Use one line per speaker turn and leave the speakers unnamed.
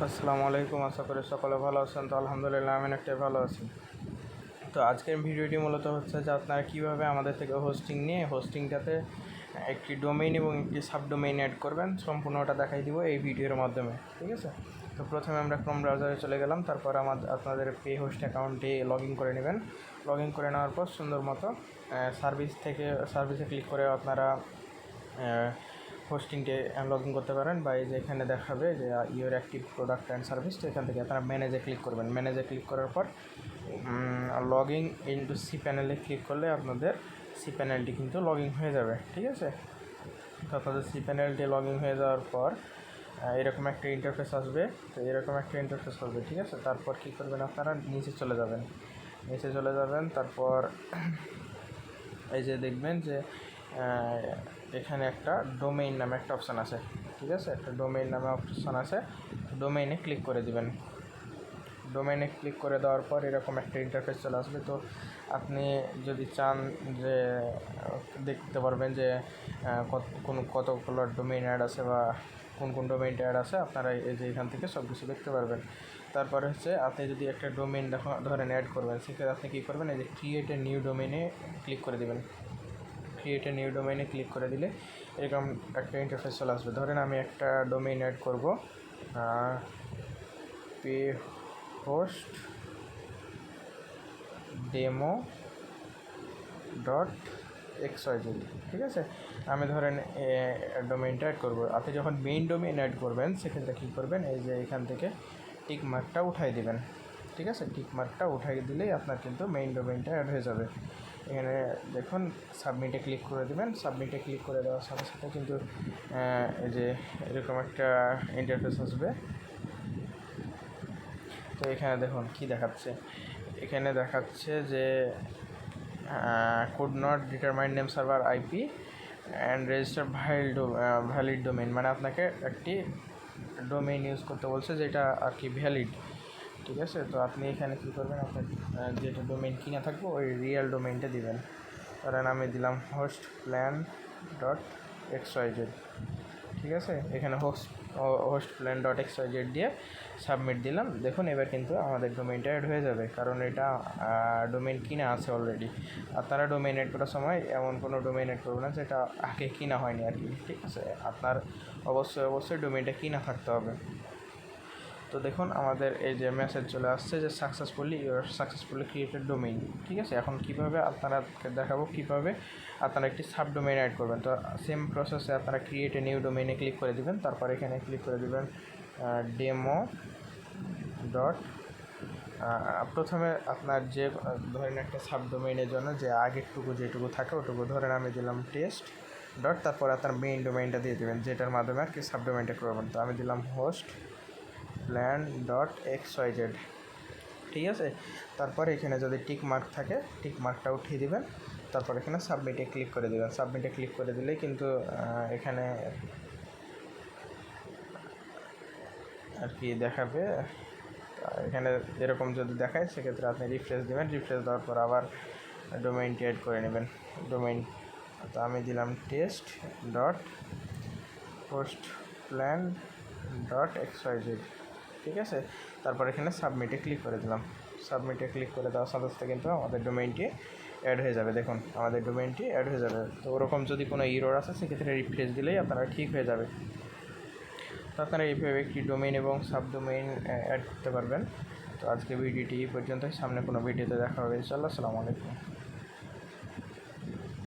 আসসালামু আলাইকুম। আশা করি সকলে ভালো আছেন। তো আলহামদুলিল্লাহ আমি অনেকটাই ভালো আছি। তো আজকের ভিডিওটি মূলত হচ্ছে যে আপনারা কীভাবে আমাদের থেকে হোস্টিং নিয়ে হোস্টিংটাতে একটি ডোমেইন এবং একটি সাবডোমেইন অ্যাড করবেন, সম্পূর্ণটা দেখাই দিব এই ভিডিওর মাধ্যমে। ঠিক আছে, তো প্রথমে আমরা ক্রোম ব্রাউজারে চলে গেলাম। তারপর আপনাদের পে হোস্ট অ্যাকাউন্টে লগ ইন করে নেবেন। লগ ইন করে নেওয়ার পর সুন্দর মতো সার্ভিসে ক্লিক করে আপনারা হোস্টিংটে লগ ইন করতে পারেন, বা এই যে এখানে দেখাবে যে your active product and service. তো এখান থেকে আপনারা ম্যানেজে ক্লিক করবেন। ম্যানেজে ক্লিক করার পর লগ ইন ইনটু সি প্যানেলে ক্লিক করলে আপনাদের সি প্যানেলটি কিন্তু লগ ইন হয়ে যাবে। ঠিক আছে, তো আপনাদের সি প্যানেলটি লগ ইন হয়ে যাওয়ার পর এরকম একটা ইন্টারফেস আসবে। তো এরকম একটা ইন্টারফেস আসবে। ঠিক আছে, তারপর কী করবেন, আপনারা নিচে চলে যাবেন। তারপর এই যে দেখবেন যে এখানে একটা ডোমেইন নামে একটা অপশান আছে। ঠিক আছে, একটা ডোমেইন নামে অপশান আছে। ডোমেইনে ক্লিক করে দিবেন। ডোমেইনে ক্লিক করে দেওয়ার পর এরকম একটা ইন্টারফেস চলে আসবে। তো আপনি যদি চান যে দেখতে পারবেন যে কতগুলো ডোমেইন অ্যাড আছে বা কোন ডোমেইনটা অ্যাড আছে, আপনারা এই যে এখান থেকে সব কিছু দেখতে পারবেন। তারপরে হচ্ছে আপনি যদি একটা ডোমেইন ধরেন অ্যাড করবেন, সেক্ষেত্রে আপনি কী করবেন, এই যে ক্রিয়েট এ নিউ ডোমেইনে ক্লিক করে দেবেন। ক্রিয়েট এ নিউ ডোমেইনে ক্লিক করে দিলে এরকম একটা ইন্টারফেস চলে আসবে। ধরেন আমি একটা ডোমেইন অ্যাড করব, পে হোস্ট ডেমো .xyz। ঠিক আছে, আমি ধরেন ডোমেইনটা অ্যাড করব। আপনি যখন মেইন ডোমেইন অ্যাড করবেন, সেক্ষেত্রে কী করবেন, এই যে এখান থেকে টিক মার্কটা উঠাই দিবেন। ঠিক আছে, টিক মার্কটা উঠাই দিলেই আপনার কিন্তু মেইন ডোমেইনটা অ্যাড হয়ে যাবে। এখানে দেখুন সাবমিটে ক্লিক করে দেবেন। সাবমিটে ক্লিক করে দেওয়ার সাথে সাথে কিন্তু এই যে এরকম একটা ইন্টারফেস আসবে। তো এখানে দেখুন কি দেখাচ্ছে, এখানে দেখাচ্ছে যে could not determine name server IP and register valid domain, মানে আপনাকে একটি ডোমেইন ইউজ করতে বলছে যেটা আর কি ভ্যালিড। ঠিক আছে, তো আপনি এখানে কী করবেন, আপনার যেটা ডোমেইন কিনা থাকবে ওই রিয়েল ডোমেইনটা দিবেন। ধরেন আমি দিলাম hostplan.xyz। ঠিক আছে, এখানে hostplan.xyz দিয়ে সাবমিট দিলাম। দেখুন এবার কিন্তু আমাদের ডোমেইনটা অ্যাড হয়ে যাবে, কারণ এটা ডোমেইন কিনা আছে অলরেডি। আপনারা ডোমেইন অ্যাড করার সময় এমন কোনো ডোমেইন অ্যাড করবেন না যেটা আগে কিনা হয়নি আর কি। ঠিক আছে, আপনার অবশ্যই ডোমেইনটা কিনা থাকতে হবে। তো দেখুন আমাদের এই যে মেসেজ চলে আসছে যে সাকসেসফুলি ক্রিয়েটেড ডোমেইন। ঠিক আছে, এখন কীভাবে আপনারাকে দেখাবো কীভাবে আপনারা একটি সাব ডোমেইন অ্যাড করবেন। তো সেম প্রসেসে আপনারা ক্রিয়েট এ নিউ ডোমেইনে ক্লিক করে দেবেন। তারপর এখানে ক্লিক করে দেবেন ডেমো ডট প্রথমে আপনার যে ধরেন একটা সাব ডোমেইনের জন্য যে আগেরটুকু যেটুকু থাকে ওটুকু ধরেন আমি দিলাম টেস্ট ডট, তারপর আপনার মেইন ডোমেইনটা দিয়ে দেবেন যেটার মাধ্যমে আর কি সাব ডোমেইনটা করবেন। তো আমি দিলাম hostplan.xyz। ঠিক আছে, তারপর এখানে যদি টিক মার্ক থাকে টিক মার্কটা উঠিয়ে দিবেন। তারপর এখানে সাবমিটে ক্লিক করে দেবেন। সাবমিটে ক্লিক করে দিলেই কিন্তু এখানে আর কি দেখাবে। এখানে এরকম যদি দেখায় সেক্ষেত্রে আপনি রিফ্রেশ দেবেন। রিফ্রেশ দেওয়ার পর আবার ডোমেইনটি অ্যাড করে নেবেন। ডোমেইন তো আমি দিলাম test.hostplan.xyz। ঠিক আছে, তারপর এখানে সাবমিটে ক্লিক করে দিলাম। সাবমিটে ক্লিক করে দেওয়ার সাথে সাথে কিন্তু আমাদের ডোমেইনটি অ্যাড হয়ে যাবে। দেখুন আমাদের ডোমেইনটি অ্যাড হয়ে যাবে। তো ওরকম যদি কোনো ইরর আসে সেক্ষেত্রে রিফ্রেশ দিলেই আপনারা ঠিক হয়ে যাবে। তো আপনারা এইভাবে একটি ডোমেইন এবং সাবডোমেইন অ্যাড করতে পারবেন। তো আজকে ভিডিওটি এই পর্যন্তই। সামনে কোনো ভিডিওতে দেখা হবে ইনশাআল্লাহ। আসসালামু আলাইকুম।